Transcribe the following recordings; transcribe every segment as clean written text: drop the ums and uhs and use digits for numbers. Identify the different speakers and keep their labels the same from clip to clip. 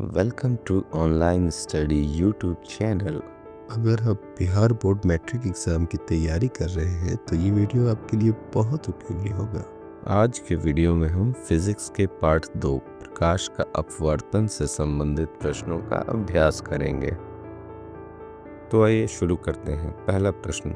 Speaker 1: Welcome to online study YouTube channel.
Speaker 2: अगर आप Bihar board matric exam की तैयारी कर रहे हैं तो ये वीडियो आपके लिए बहुत उपयोगी होगा।
Speaker 1: आज के वीडियो में हम फिजिक्स के पार्ट 2 प्रकाश का अपवर्तन से संबंधित प्रश्नों का अभ्यास करेंगे। तो आइए शुरू करते हैं। पहला प्रश्न,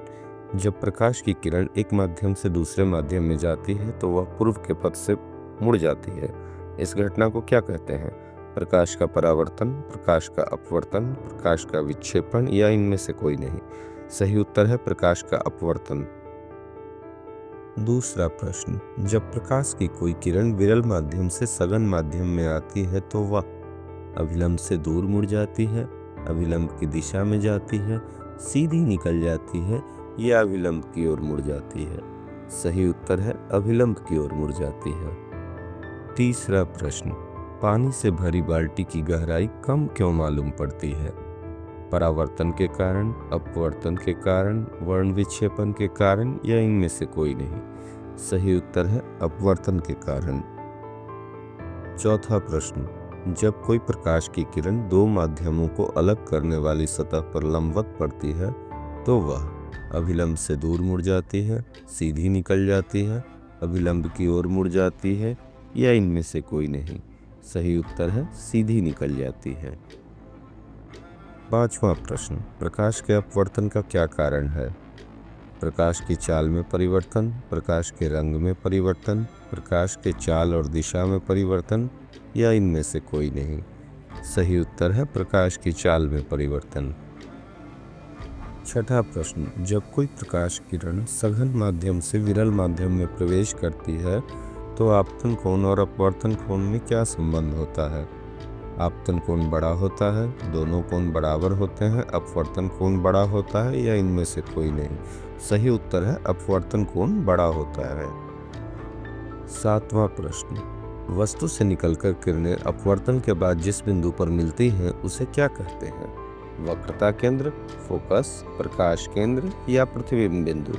Speaker 1: जब प्रकाश की किरण एक माध्यम से दूसरे माध्यम में जाती है तो वह पूर्व के पथ से मुड़ जाती है। इस घटना को क्या कहते हैं? प्रकाश का परावर्तन, प्रकाश का अपवर्तन, प्रकाश का विक्षेपण या इनमें से कोई नहीं। सही उत्तर है प्रकाश का अपवर्तन। दूसरा प्रश्न, जब प्रकाश की कोई किरण विरल माध्यम से सघन माध्यम में आती है तो वह अभिलंब से दूर मुड़ जाती है, अभिलंब की दिशा में जाती है, सीधी निकल जाती है या अभिलंब की ओर मुड़ जाती है। सही उत्तर है अभिलंब की ओर मुड़ जाती है। तीसरा प्रश्न, पानी से भरी बाल्टी की गहराई कम क्यों मालूम पड़ती है? परावर्तन के कारण, अपवर्तन के कारण, वर्ण विक्षेपण के कारण या इनमें से कोई नहीं। सही उत्तर है अपवर्तन के कारण। चौथा प्रश्न, जब कोई प्रकाश की किरण दो माध्यमों को अलग करने वाली सतह पर लंबवत पड़ती है तो वह अभिलंब से दूर मुड़ जाती है, सीधी निकल जाती है, अभिलंब की ओर मुड़ जाती है या इनमें से कोई नहीं। सही उत्तर है सीधी निकल जाती है। पांचवा प्रश्न, प्रकाश के अपवर्तन का क्या कारण है? प्रकाश की चाल में परिवर्तन, प्रकाश के रंग में परिवर्तन, प्रकाश के चाल और दिशा में परिवर्तन या इनमें से कोई नहीं। सही उत्तर है प्रकाश की चाल में परिवर्तन। छठा प्रश्न, जब कोई प्रकाश किरण सघन माध्यम से विरल माध्यम में प्रवेश करती है तो आपतन कोण और अपवर्तन कोण में क्या संबंध होता है? आपतन कोण बड़ा होता है, दोनों कोण बराबर होते हैं, अपवर्तन कोण बड़ा होता है या इनमें से कोई नहीं। सही उत्तर है अपवर्तन कोण बड़ा होता है। सातवां प्रश्न, वस्तु से निकलकर किरणें अपवर्तन के बाद जिस बिंदु पर मिलती हैं उसे क्या कहते हैं? वक्रता केंद्र, फोकस, प्रकाश केंद्र या प्रतिबिंब बिंदु।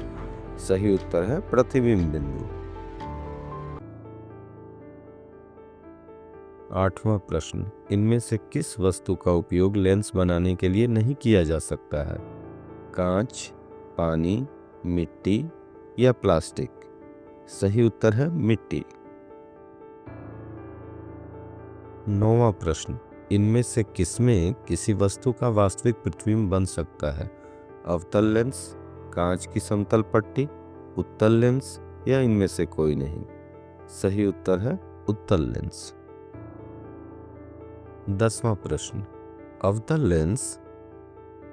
Speaker 1: सही उत्तर है प्रतिबिंब बिंदु। आठवां प्रश्न, इनमें से किस वस्तु का उपयोग लेंस बनाने के लिए नहीं किया जा सकता है? कांच, पानी, मिट्टी या प्लास्टिक। सही उत्तर है मिट्टी। नौवां प्रश्न, इनमें से किसमें किसी वस्तु का वास्तविक प्रतिबिंब बन सकता है? अवतल लेंस, कांच की समतल पट्टी, उत्तल लेंस या इनमें से कोई नहीं। सही उत्तर है उत्तल लेंस। 10वां प्रश्न, अवतल लेंस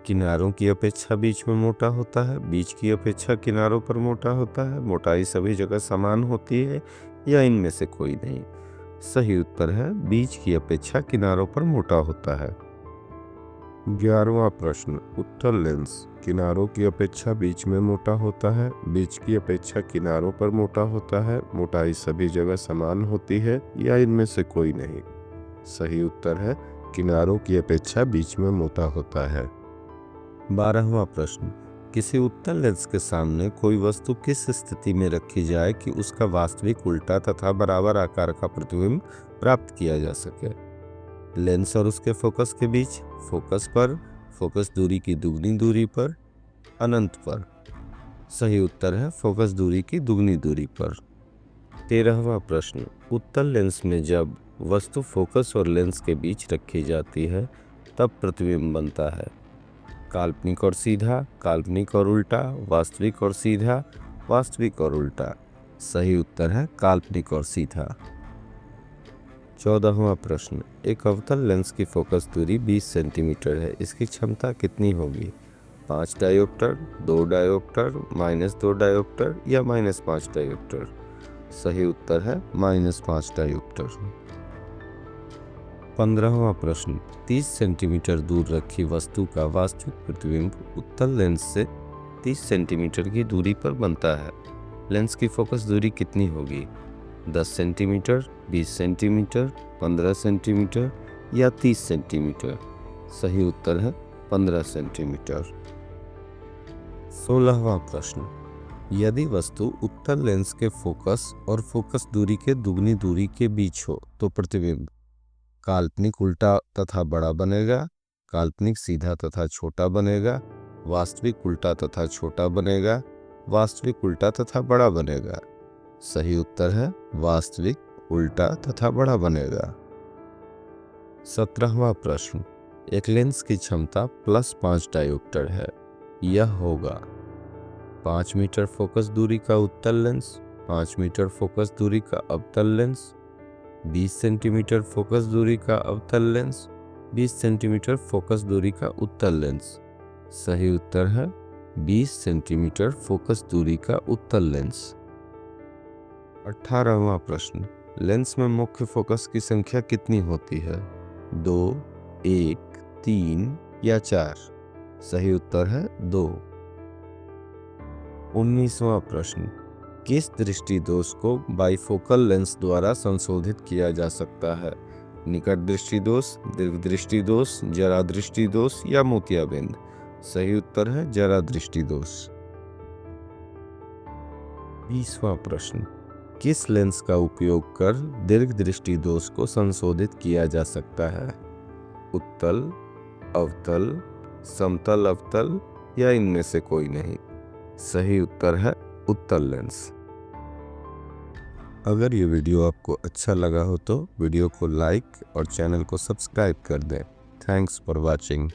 Speaker 1: किनारों की अपेक्षा बीच में मोटा होता है, बीच की अपेक्षा किनारों पर मोटा होता है, मोटाई सभी जगह समान होती है या इनमें से कोई नहीं। सही उत्तर है बीच की अपेक्षा किनारों पर मोटा होता है। 11वां प्रश्न, उत्तल लेंस किनारों की अपेक्षा बीच में मोटा होता है, बीच की अपेक्षा किनारों पर मोटा होता है, मोटाई सभी जगह समान होती है या इनमें से कोई नहीं। सही उत्तर है किनारों की अपेक्षा बीच में मोटा होता है। 12वां प्रश्न, किसी उत्तल लेंस के सामने कोई वस्तु किस स्थिति में रखी जाए कि उसका वास्तविक उल्टा तथा बराबर आकार का प्रतिबिंब प्राप्त किया जा सके? लेंस और उसके फोकस के बीच, फोकस पर, फोकस दूरी की दुगनी दूरी पर, अनंत पर। सही उत्तर है फोकस दूरी की दुगनी दूरी पर। 13वां प्रश्न, उत्तल लेंस में जब वस्तु फोकस और लेंस के बीच रखी जाती है तब प्रतिबिंब बनता है। काल्पनिक और सीधा, काल्पनिक और उल्टा, वास्तविक और सीधा, वास्तविक और उल्टा। सही उत्तर है काल्पनिक और सीधा। 14वां प्रश्न, एक अवतल लेंस की फोकस दूरी 20 सेंटीमीटर है, इसकी क्षमता कितनी होगी? 5 डायोप्टर, 2 डायोप्टर, -2 डायोप्टर या -5 डायोप्टर। सही उत्तर है -5 डायोप्टर। 15वां प्रश्न, 30 सेंटीमीटर दूर रखी वस्तु का वास्तविक प्रतिबिंब उत्तल लेंस से 30 सेंटीमीटर की दूरी पर बनता है। लेंस की फोकस दूरी कितनी होगी? 10 सेंटीमीटर, 20 सेंटीमीटर, 15 सेंटीमीटर या 30 सेंटीमीटर। सही उत्तर है 15 सेंटीमीटर। 16वां प्रश्न, यदि वस्तु उत्तल लेंस के फोकस और फोकस दूरी के दुगनी दूरी के बीच हो तो प्रतिबिंब काल्पनिक उल्टा तथा बड़ा बनेगा, काल्पनिक सीधा तथा छोटा बनेगा, वास्तविक उल्टा तथा छोटा बनेगा, वास्तविक उल्टा तथा बड़ा बनेगा। सही उत्तर है वास्तविक उल्टा तथा बड़ा बनेगा। 17वां प्रश्न, एक लेंस की क्षमता +5 डायोप्टर है। यह होगा 5 मीटर फोकस दूरी का उत्तल लेंस, 5 मीटर फोकस दूरी का अवतल लेंस, 20 सेंटीमीटर फोकस दूरी का अवतल लेंस, 20 सेंटीमीटर फोकस दूरी का उत्तल लेंस। सही उत्तर है 20 सेंटीमीटर फोकस दूरी का उत्तल लेंस। 18वां प्रश्न, लेंस में मुख्य फोकस की संख्या कितनी होती है? 2, 1, 3 या 4? सही उत्तर है 2। 19वां प्रश्न, किस दृष्टि दोष को बाइफोकल लेंस द्वारा संशोधित किया जा सकता है? निकट दृष्टि दोष, दीर्घ दृष्टि दोष, जरा दृष्टि दोष या मोतियाबिंद? सही उत्तर है जरा दृष्टि दोष। 20वां प्रश्न, किस लेंस का उपयोग कर दीर्घ दृष्टि दोष को संशोधित किया जा सकता है? उत्तल, अवतल, समतल अवतल या इनमें से कोई नहीं? सही उत्तर है उत्तल लेंस। अगर ये वीडियो आपको अच्छा लगा हो तो वीडियो को लाइक और चैनल को सब्सक्राइब कर दें। Thanks for watching.